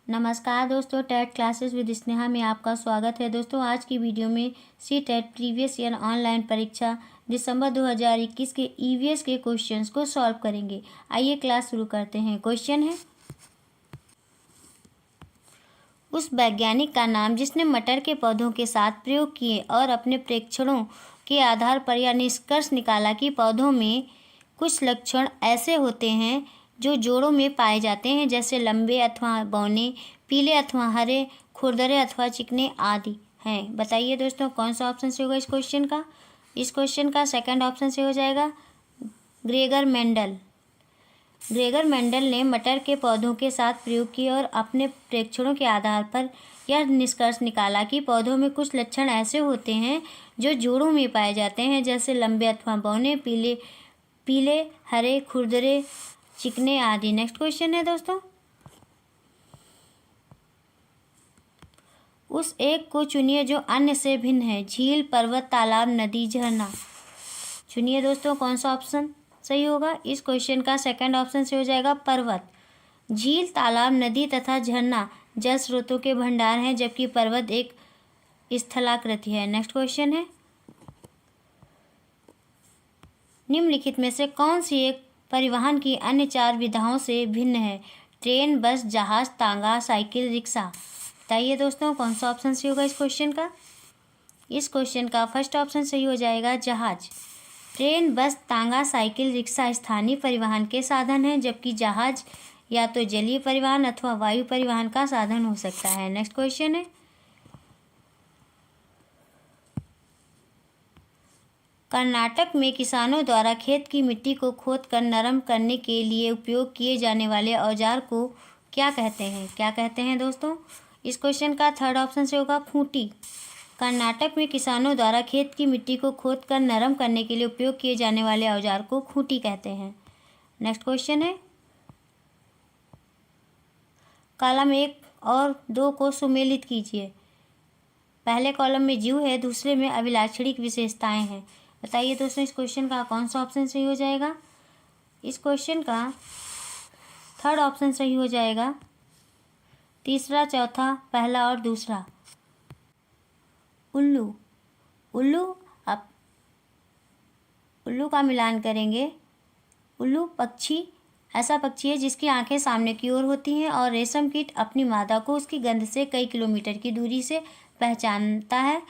नमस्कार दोस्तों, TET classes with Sneha में आपका स्वागत है। दोस्तों आज की वीडियो में CTET previous year online परीक्षा दिसंबर 2021 के ईवीएस के क्वेश्चंस को सॉल्व करेंगे। आइए क्लास शुरू करते हैं। क्वेश्चन है, उस वैज्ञानिक का नाम जिसने मटर के पौधों के साथ प्रयोग किए और अपने प्रेक्षणों के आधार पर यह निष्कर्ष निकाला कि पौधों में कुछ लक्षण ऐसे होते हैं जो जोड़ों में पाए जाते हैं, जैसे लंबे अथवा बौने, पीले अथवा हरे, खुरदरे अथवा चिकने आदि हैं। बताइए दोस्तों कौन सा ऑप्शन से होगा इस क्वेश्चन का। इस क्वेश्चन का सेकंड ऑप्शन से हो जाएगा ग्रेगर मेंडल। ग्रेगर मेंडल ने मटर के पौधों के साथ प्रयोग किए और अपने प्रेक्षणों के आधार पर यह निष्कर्ष निकाला कि पौधों में कुछ लक्षण ऐसे होते हैं जो जोड़ों में पाए जाते हैं, जैसे लंबे अथवा बौने, पीले हरे, खुरदरे, चिकने आदि। नेक्स्ट क्वेश्चन है दोस्तों, उस एक को चुनिए जो अन्य से भिन्न है। झील, पर्वत, तालाब, नदी, झरना। चुनिए दोस्तों कौन सा ऑप्शन सही होगा। इस क्वेश्चन का सेकंड ऑप्शन से हो जाएगा पर्वत। झील, तालाब, नदी तथा झरना जल स्रोतों के भंडार हैं, जबकि पर्वत एक स्थलाकृति है। नेक्स्ट क्वेश्चन है, निम्नलिखित में से कौन सी एक परिवहन की अन्य चार विधाओं से भिन्न है। ट्रेन, बस, जहाज, तांगा, साइकिल, रिक्शा। बताइए दोस्तों कौन सा ऑप्शन सही होगा इस क्वेश्चन का। इस क्वेश्चन का फर्स्ट ऑप्शन सही हो जाएगा जहाज। ट्रेन, बस, तांगा, साइकिल, रिक्शा स्थानीय परिवहन के साधन हैं, जबकि जहाज या तो जलीय परिवहन अथवा वायु परिवहन का साधन हो सकता है। नेक्स्ट क्वेश्चन है, कर्नाटक में किसानों द्वारा खेत की मिट्टी को खोदकर नरम करने के लिए उपयोग किए जाने वाले औजार को क्या कहते हैं। क्या कहते हैं दोस्तों। इस क्वेश्चन का थर्ड ऑप्शन से होगा खूंटी। कर्नाटक में किसानों द्वारा खेत की मिट्टी को खोदकर नरम करने के लिए उपयोग किए जाने वाले औजार को खूंटी कहते हैं। नेक्स्ट क्वेश्चन है, कॉलम 1 और 2 को सुमेलित कीजिए। पहले कॉलम में जीव है, दूसरे में अभिलाक्षणिक विशेषताएं हैं। बताइए दोस्तों इस क्वेश्चन का कौन सा ऑप्शन सही हो जाएगा। इस क्वेश्चन का थर्ड ऑप्शन सही हो जाएगा। तीसरा, चौथा, पहला और दूसरा। उल्लू। उल्लू आप उल्लू का मिलान करेंगे। उल्लू पक्षी ऐसा पक्षी है जिसकी आंखें सामने की ओर होती हैं और रेशम कीट अपनी मादा को उसकी गंध से कई किलोमीटर की दूरी से पहचानता है,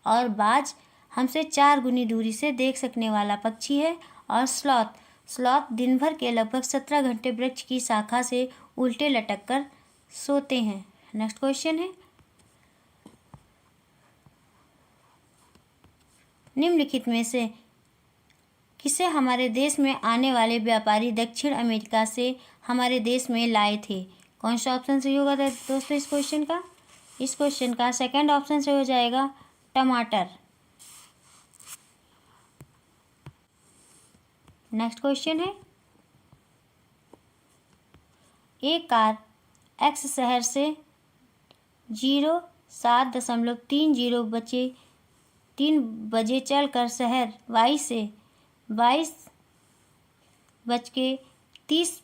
और बाज हमसे 4 गुनी दूरी से देख सकने वाला पक्षी है। और स्लॉथ दिन भर के लगभग 17 घंटे वृक्ष की शाखा से उल्टे लटक कर सोते हैं। नेक्स्ट क्वेश्चन है, निम्नलिखित में से किसे हमारे देश में आने वाले व्यापारी दक्षिण अमेरिका से हमारे देश में लाए थे। कौन सा ऑप्शन सही होगा दोस्तों इस क्वेश्चन का। इस क्वेश्चन का सेकंड ऑप्शन से हो जाएगा टमाटर। नेक्स्ट क्वेश्चन है, एक कार एक्स शहर से 07:30 बजे चलकर शहर वाई से 22:30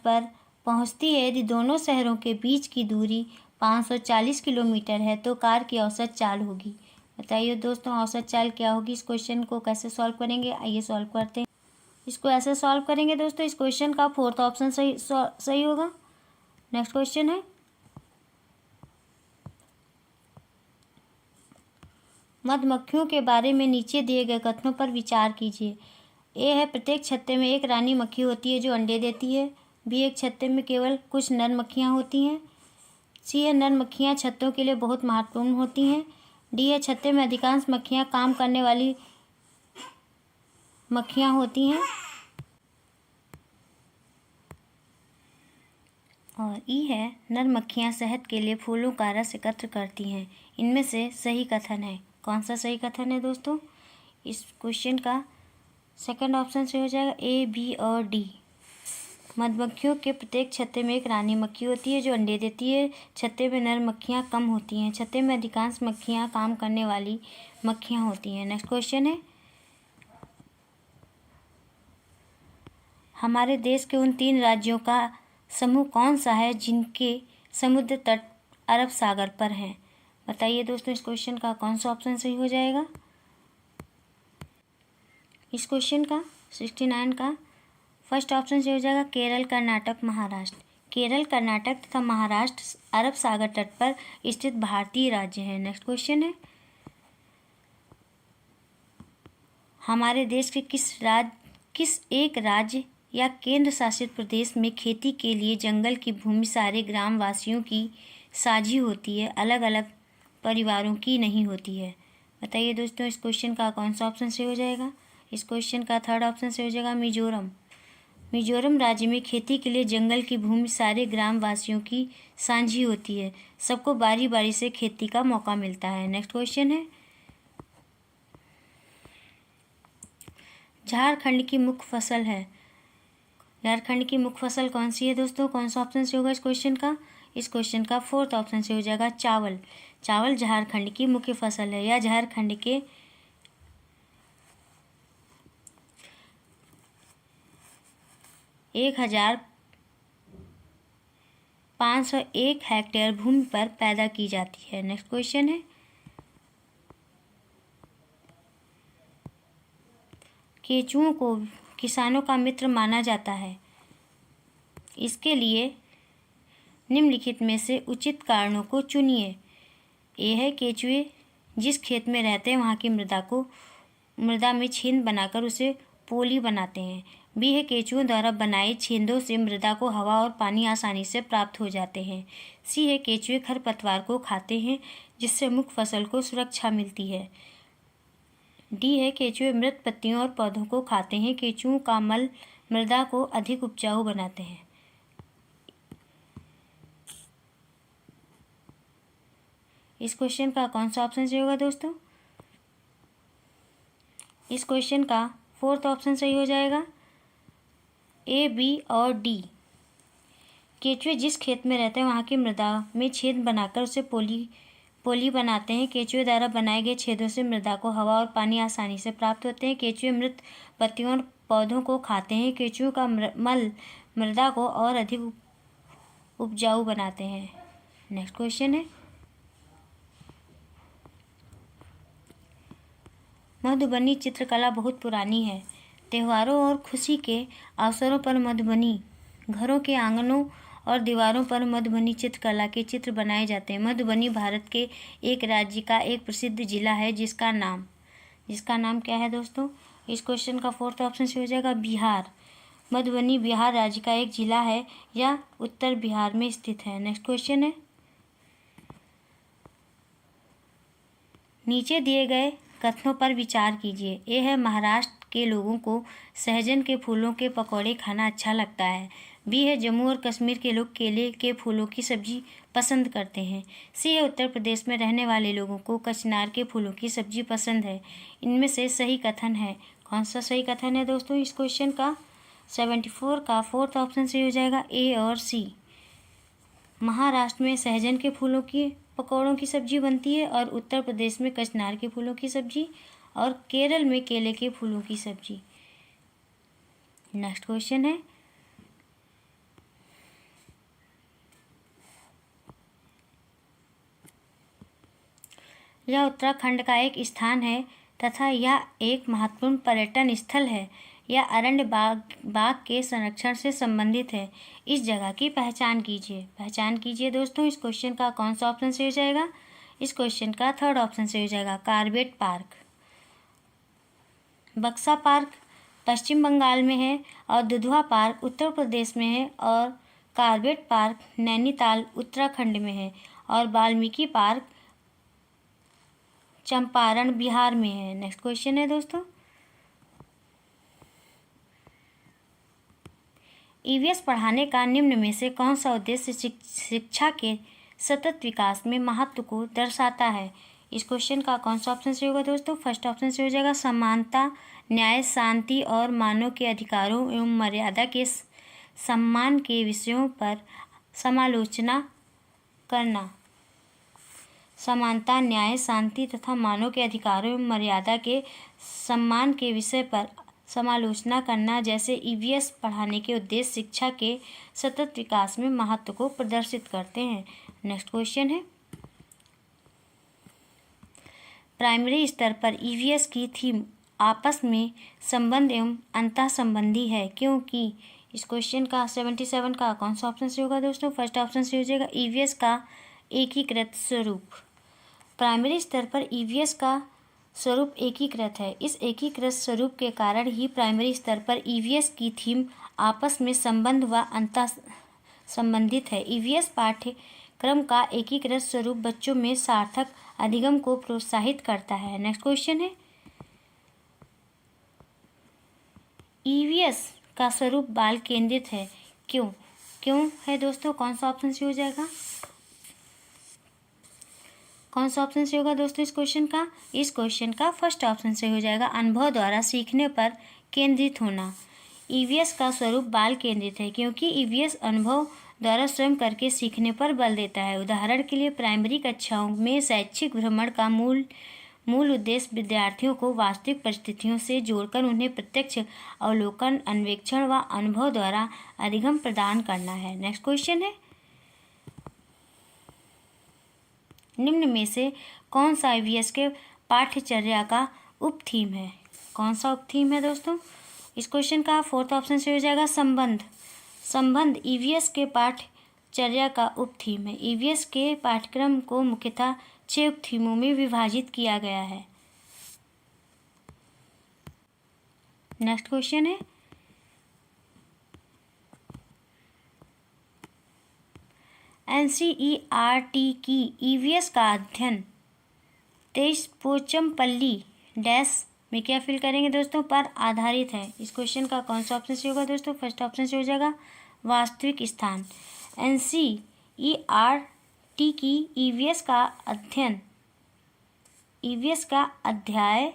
पर पहुंचती है। यदि दोनों शहरों के बीच की दूरी 540 किलोमीटर है तो कार की औसत चाल होगी। बताइए दोस्तों औसत चाल क्या होगी। इस क्वेश्चन को कैसे सॉल्व करेंगे, आइए सॉल्व करते हैं। इसको ऐसे सॉल्व करेंगे दोस्तों, इस क्वेश्चन का फोर्थ ऑप्शन सही होगा। नेक्स्ट क्वेश्चन है, मधुमक्खियों के बारे में नीचे दिए गए कथनों पर विचार कीजिए। ए है, प्रत्येक छत्ते में एक रानी मक्खी होती है जो अंडे देती है। बी, एक छत्ते में केवल कुछ नर मक्खियाँ होती हैं। सी है, नर मक्खियाँ छत्तों के लिए बहुत महत्वपूर्ण होती हैं। डी है, छत्ते में अधिकांश मक्खियाँ काम करने वाली मक्खियाँ होती हैं। और ई है, नर मक्खियाँ शहद के लिए फूलों का रस एकत्र करती हैं। इनमें से सही कथन है। कौन सा सही कथन है दोस्तों। इस क्वेश्चन का सेकंड ऑप्शन से हो जाएगा ए, बी और डी। मधुमक्खियों के प्रत्येक छत्ते में एक रानी मक्खी होती है जो अंडे देती है। छत्ते में नर मक्खियाँ कम होती हैं। छत्ते में अधिकांश मक्खियाँ काम करने वाली मक्खियाँ होती हैं। नेक्स्ट क्वेश्चन है, हमारे देश के उन 3 राज्यों का समूह कौन सा है जिनके समुद्र तट अरब सागर पर हैं। बताइए दोस्तों इस क्वेश्चन का कौन सा ऑप्शन सही हो जाएगा। इस क्वेश्चन का 69 का फर्स्ट ऑप्शन सही हो जाएगा केरल, कर्नाटक, महाराष्ट्र। केरल, कर्नाटक तथा महाराष्ट्र अरब सागर तट पर स्थित भारतीय राज्य हैं। नेक्स्ट क्वेश्चन है, हमारे देश के किस एक राज्य या केंद्र शासित प्रदेश में खेती के लिए जंगल की भूमि सारे ग्राम वासियों की साझी होती है, अलग अलग परिवारों की नहीं होती है। बताइए दोस्तों इस क्वेश्चन का कौन सा ऑप्शन सही हो जाएगा। इस क्वेश्चन का थर्ड ऑप्शन सही हो जाएगा मिजोरम। मिजोरम राज्य में खेती के लिए जंगल की भूमि सारे ग्राम वासियों की साझी होती है, सबको बारी बारी से खेती का मौका मिलता है। नेक्स्ट क्वेश्चन है, झारखंड की मुख्य फसल है। झारखंड की मुख्य फसल कौन सी है दोस्तों, कौन सा ऑप्शन से होगा इस क्वेश्चन का। इस क्वेश्चन का फोर्थ ऑप्शन से हो जाएगा चावल। चावल झारखंड की मुख्य फसल है। या झारखंड के 1501 हेक्टेयर भूमि पर पैदा की जाती है। नेक्स्ट क्वेश्चन है, केंचुओं को किसानों का मित्र माना जाता है, इसके लिए निम्नलिखित में से उचित कारणों को चुनिए। ए है केंचुए जिस खेत में रहते हैं वहाँ की मृदा में छेद बनाकर उसे पोली बनाते हैं। बी है केंचुओं द्वारा बनाए छेदों से मृदा को हवा और पानी आसानी से प्राप्त हो जाते हैं। सी है केंचुए खरपतवार को खाते हैं जिससे मुख्य फसल को सुरक्षा मिलती है। डी है केंचुए मृत पत्तियों और पौधों को खाते हैं। केंचुओं का मल मृदा को अधिक उपजाऊ बनाते हैं। इस क्वेश्चन का कौन सा ऑप्शन सही होगा दोस्तों। इस क्वेश्चन का फोर्थ ऑप्शन सही हो जाएगा ए, बी और डी। केंचुए जिस खेत में रहते हैं वहाँ की मृदा में छेद बनाकर उसे पोली बनाते हैं। केंचुए द्वारा बनाए गए छेदों से मृदा को हवा और पानी आसानी से प्राप्त होते हैं। केंचुए मृत पत्तियों और पौधों को खाते हैं। केंचुओं का मल मृदा को और अधिक उपजाऊ बनाते हैं। नेक्स्ट क्वेश्चन है, मधुबनी चित्रकला बहुत पुरानी है। त्योहारों और खुशी के अवसरों पर मधुबनी घरों के आंगनों और दीवारों पर मधुबनी चित्रकला के चित्र बनाए जाते हैं। मधुबनी भारत के एक राज्य का एक प्रसिद्ध जिला है जिसका नाम क्या है दोस्तों। इस क्वेश्चन का फोर्थ ऑप्शन से हो जाएगा बिहार। मधुबनी बिहार राज्य का एक जिला है या उत्तर बिहार में स्थित है। नेक्स्ट क्वेश्चन है, नीचे दिए गए कथनों पर विचार कीजिए। ए है महाराष्ट्र के लोगों को सहजन के फूलों के पकौड़े खाना अच्छा लगता है। बी है जम्मू और कश्मीर के लोग केले के फूलों की सब्जी पसंद करते हैं। सी है उत्तर प्रदेश में रहने वाले लोगों को कचनार के फूलों की सब्जी पसंद है। इनमें से सही कथन है, कौन सा सही कथन है दोस्तों। इस क्वेश्चन का 74 का फोर्थ ऑप्शन सही हो जाएगा ए और सी। महाराष्ट्र में सहजन के फूलों की पकौड़ों की सब्जी बनती है और उत्तर प्रदेश में कचनार के फूलों की सब्जी और केरल में केले के फूलों की सब्जी। नेक्स्ट क्वेश्चन है, यह उत्तराखंड का एक स्थान है तथा यह एक महत्वपूर्ण पर्यटन स्थल है। यह अरण्य बाग के संरक्षण से संबंधित है। इस जगह की पहचान कीजिए दोस्तों। इस क्वेश्चन का कौन सा ऑप्शन सही हो जाएगा। इस क्वेश्चन का थर्ड ऑप्शन सही हो जाएगा कार्बेट पार्क। बक्सा पार्क पश्चिम बंगाल में है और दुधवा पार्क उत्तर प्रदेश में है और कार्बेट पार्क नैनीताल उत्तराखंड में है और वाल्मीकि पार्क चंपारण बिहार में है। नेक्स्ट क्वेश्चन है दोस्तों, ईवीएस पढ़ाने का निम्न में से कौन सा उद्देश्य शिक्षा के सतत विकास में महत्व को दर्शाता है। इस क्वेश्चन का कौन सा ऑप्शन सही होगा दोस्तों। फर्स्ट ऑप्शन से हो जाएगा समानता, न्याय, शांति और मानव के अधिकारों एवं मर्यादा के सम्मान के विषयों पर समालोचना करना। समानता, न्याय, शांति तथा मानव के अधिकारों एवं मर्यादा के सम्मान के विषय पर समालोचना करना जैसे ईवीएस पढ़ाने के उद्देश्य शिक्षा के सतत विकास में महत्व को प्रदर्शित करते हैं। नेक्स्ट क्वेश्चन है, प्राइमरी स्तर पर ईवीएस की थीम आपस में संबंध एवं अंतः संबंधी है, क्योंकि इस क्वेश्चन का 77 का कौन सा ऑप्शन से होगा दोस्तों? फर्स्ट ऑप्शन से हो जाएगा ईवीएस का एकीकृत स्वरूप। प्राइमरी स्तर पर ईवीएस का स्वरूप एकीकृत है। इस एकीकृत स्वरूप के कारण ही प्राइमरी स्तर पर ईवीएस की थीम आपस में संबंध व अंतः संबंधित है। ईवीएस पाठ्यक्रम का एकीकृत स्वरूप बच्चों में सार्थक अधिगम को प्रोत्साहित करता है। नेक्स्ट क्वेश्चन है, ईवीएस का स्वरूप बाल केंद्रित है, क्यों है दोस्तों? कौन सा ऑप्शन से हो जाएगा? कौन सा ऑप्शन से होगा दोस्तों इस क्वेश्चन का फर्स्ट ऑप्शन से हो जाएगा, अनुभव द्वारा सीखने पर केंद्रित होना। ईवीएस का स्वरूप बाल केंद्रित है क्योंकि ईवीएस अनुभव द्वारा स्वयं करके सीखने पर बल देता है। उदाहरण के लिए प्राइमरी कक्षाओं में शैक्षिक भ्रमण का मूल उद्देश्य विद्यार्थियों को वास्तविक परिस्थितियों से जोड़कर उन्हें प्रत्यक्ष अवलोकन, अन्वेषण व अनुभव द्वारा अधिगम प्रदान करना है। नेक्स्ट क्वेश्चन है, निम्न में से कौन सा ईवीएस के पाठ्यचर्या का उप थीम है? कौन सा उप थीम है दोस्तों? इस क्वेश्चन का फोर्थ ऑप्शन से हो जाएगा संबंध ईवीएस के पाठ्यचर्या का उप थीम है। ईवीएस के पाठ्यक्रम को मुख्यतः 6 उप थीमों में विभाजित किया गया है। नेक्स्ट क्वेश्चन है, एनसीईआरटी की ईवीएस का अध्ययन 23 पोचमपल्ली डैश में क्या फिल करेंगे दोस्तों? पर आधारित है। इस क्वेश्चन का कौन सा ऑप्शन से होगा दोस्तों? फर्स्ट ऑप्शन से हो जाएगा वास्तविक स्थान। एनसीईआरटी की ईवीएस का अध्याय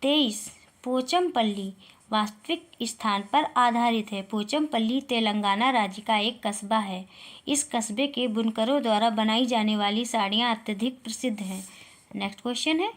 23 पोचमपल्ली वास्तविक स्थान पर आधारित है। पोचमपल्ली तेलंगाना राज्य का एक कस्बा है। इस कस्बे के बुनकरों द्वारा बनाई जाने वाली साड़ियाँ अत्यधिक प्रसिद्ध हैं। नेक्स्ट क्वेश्चन है,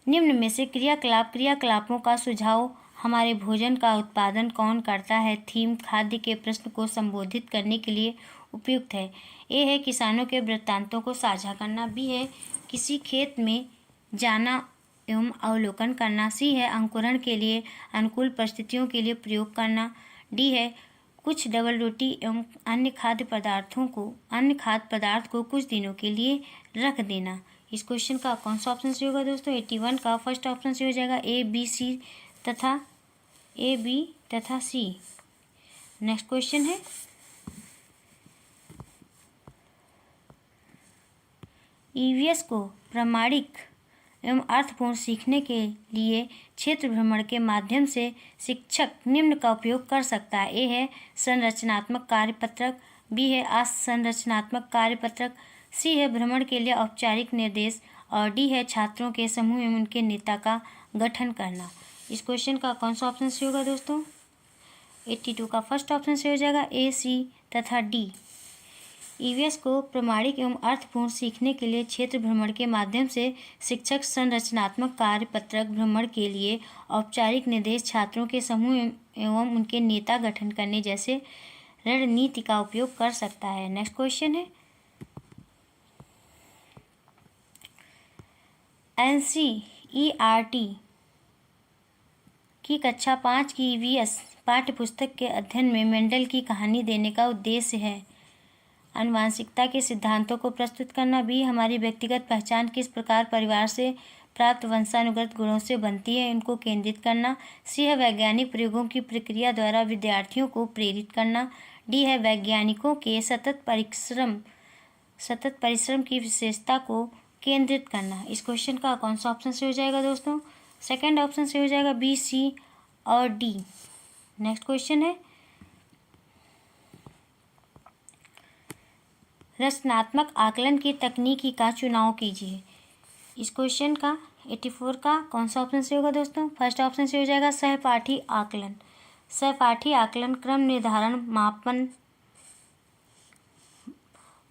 निम्न में से क्रियाकलापों का सुझाव हमारे भोजन का उत्पादन कौन करता है थीम खाद्य के प्रश्न को संबोधित करने के लिए उपयुक्त है। ए है किसानों के वृत्तांतों को साझा करना। बी है किसी खेत में जाना एवं अवलोकन करना। सी है अंकुरण के लिए अनुकूल परिस्थितियों के लिए प्रयोग करना। डी है कुछ डबल रोटी एवं अन्य खाद्य पदार्थ को कुछ दिनों के लिए रख देना। इस क्वेश्चन का कौन सा ऑप्शन से होगा दोस्तों? 81 का फर्स्ट ऑप्शन से हो जाएगा ए बी तथा सी। नेक्स्ट क्वेश्चन है, ईवीएस को प्रामाणिक एवं अर्थपूर्ण सीखने के लिए क्षेत्र भ्रमण के माध्यम से शिक्षक निम्न का उपयोग कर सकता है। ए है संरचनात्मक कार्यपत्रक। बी है असंरचनात्मक कार्यपत्रक। सी है भ्रमण के लिए औपचारिक निर्देश और डी है छात्रों के समूह एवं उनके नेता का गठन करना। इस क्वेश्चन का कौन सा ऑप्शन से होगा दोस्तों? 82 का फर्स्ट ऑप्शन से हो जाएगा ए, सी तथा डी। ईवीएस को प्रामाणिक एवं अर्थपूर्ण सीखने के लिए क्षेत्र भ्रमण के माध्यम से शिक्षक संरचनात्मक कार्यपत्रक, भ्रमण के लिए औपचारिक निर्देश, छात्रों के समूह एवं उनके नेता गठन करने जैसे रणनीति का उपयोग कर सकता है। नेक्स्ट क्वेश्चन है, एनसीईआरटी की कक्षा 5 की ईवीएस पाठ्यपुस्तक के अध्ययन में मेंडल की कहानी देने का उद्देश्य है आनुवांशिकता के सिद्धांतों को प्रस्तुत करना। भी हमारी व्यक्तिगत पहचान किस प्रकार परिवार से प्राप्त वंशानुगत गुणों से बनती है, इनको केंद्रित करना। सी है वैज्ञानिक प्रयोगों की प्रक्रिया द्वारा विद्यार्थियों को प्रेरित करना। डी है वैज्ञानिकों के सतत परिश्रम की विशेषता को केंद्रित करना। इस क्वेश्चन का कौन सा ऑप्शन से हो जाएगा दोस्तों? सेकंड ऑप्शन से हो जाएगा बी, सी और डी। नेक्स्ट क्वेश्चन है, रचनात्मक आकलन की तकनीकी का चुनाव कीजिए। इस क्वेश्चन का 84 का कौन सा ऑप्शन से होगा दोस्तों? फर्स्ट ऑप्शन से हो जाएगा सहपाठी आकलन। सहपाठी आकलन क्रम निर्धारण, मापन,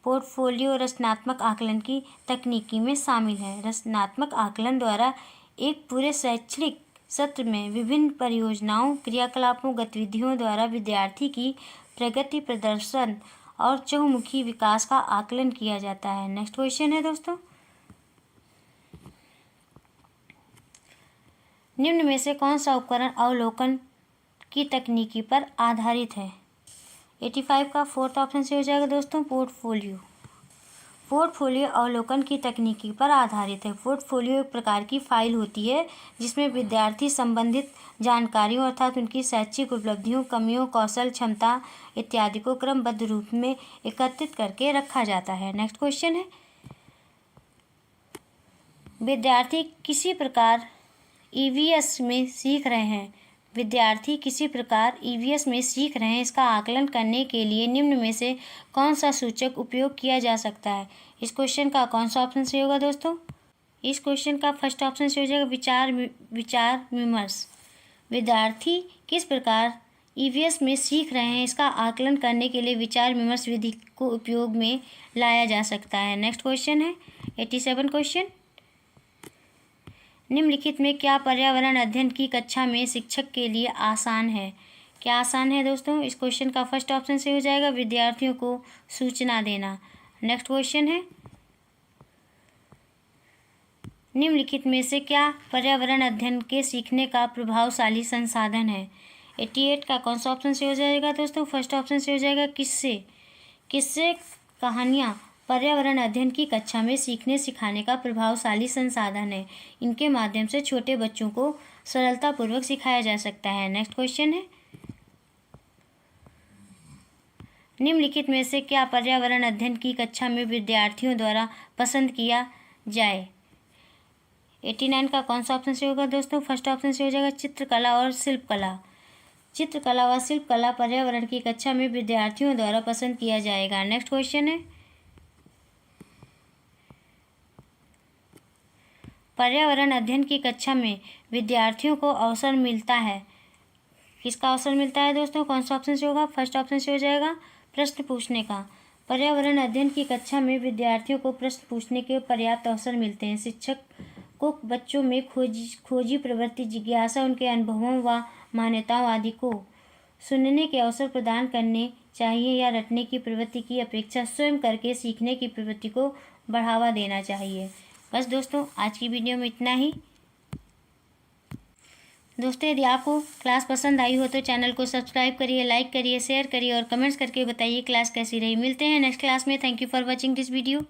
पोर्टफोलियो रचनात्मक आकलन की तकनीकी में शामिल है। रचनात्मक आकलन द्वारा एक पूरे शैक्षणिक सत्र में विभिन्न परियोजनाओं, क्रियाकलापों, गतिविधियों द्वारा विद्यार्थी की प्रगति, प्रदर्शन और चहुमुखी विकास का आकलन किया जाता है। नेक्स्ट क्वेश्चन है दोस्तों, निम्न में से कौन सा उपकरण अवलोकन की तकनीकी पर आधारित है? 85 का फोर्थ ऑप्शन से हो जाएगा दोस्तों पोर्टफोलियो। पोर्टफोलियो अवलोकन की तकनीकी पर आधारित है। पोर्टफोलियो एक प्रकार की फाइल होती है जिसमें विद्यार्थी संबंधित जानकारियों अर्थात उनकी शैक्षिक उपलब्धियों, कमियों, कौशल, क्षमता इत्यादि को क्रमबद्ध रूप में एकत्रित करके रखा जाता है। नेक्स्ट क्वेश्चन है, विद्यार्थी किसी प्रकार ईवीएस में सीख रहे हैं। विद्यार्थी किसी प्रकार ईवीएस में सीख रहे हैं, इसका आकलन करने के लिए निम्न में से कौन सा सूचक उपयोग किया जा सकता है? इस क्वेश्चन का कौन सा ऑप्शन सही होगा दोस्तों? इस क्वेश्चन का फर्स्ट ऑप्शन से हो जाएगा विचार विमर्श। विद्यार्थी किस प्रकार ईवीएस में सीख रहे हैं, इसका आकलन करने के लिए विचार विमर्श विधि को उपयोग में लाया जा सकता है। नेक्स्ट क्वेश्चन है 87 क्वेश्चन, निम्नलिखित में क्या पर्यावरण अध्ययन की कक्षा में शिक्षक के लिए आसान है? क्या आसान है दोस्तों? इस क्वेश्चन का फर्स्ट ऑप्शन से हो जाएगा विद्यार्थियों को सूचना देना। नेक्स्ट क्वेश्चन है, निम्नलिखित में से क्या पर्यावरण अध्ययन के सीखने का प्रभावशाली संसाधन है? 88 का कौन सा ऑप्शन से हो जाएगा दोस्तों? फर्स्ट ऑप्शन से हो जाएगा किस्से कहानियाँ पर्यावरण अध्ययन की कक्षा में सीखने सिखाने का प्रभावशाली संसाधन है। इनके माध्यम से छोटे बच्चों को सरलतापूर्वक सिखाया जा सकता है। नेक्स्ट क्वेश्चन है, निम्नलिखित में से क्या पर्यावरण अध्ययन की कक्षा में विद्यार्थियों द्वारा पसंद किया जाए? 89 का कौन सा ऑप्शन से होगा दोस्तों? फर्स्ट ऑप्शन से हो जाएगा चित्रकला और शिल्पकला। चित्रकला व शिल्पकला पर्यावरण की कक्षा में विद्यार्थियों द्वारा पसंद किया जाएगा। नेक्स्ट क्वेश्चन है, पर्यावरण अध्ययन की कक्षा में विद्यार्थियों को अवसर मिलता है। किसका अवसर मिलता है दोस्तों? कौन सा ऑप्शन से होगा? फर्स्ट ऑप्शन से हो जाएगा प्रश्न पूछने का। पर्यावरण अध्ययन की कक्षा में विद्यार्थियों को प्रश्न पूछने के पर्याप्त अवसर मिलते हैं। शिक्षक को बच्चों में खोजी प्रवृत्ति, जिज्ञासा, उनके अनुभवों व मान्यताओं आदि को सुनने के अवसर प्रदान करने चाहिए या रटने की प्रवृत्ति की अपेक्षा स्वयं करके सीखने की प्रवृत्ति को बढ़ावा देना चाहिए। बस दोस्तों आज की वीडियो में इतना ही। दोस्तों यदि आपको क्लास पसंद आई हो तो चैनल को सब्सक्राइब करिए, लाइक करिए, शेयर करिए और कमेंट्स करके बताइए क्लास कैसी रही। मिलते हैं नेक्स्ट क्लास में। Thank you for watching this video.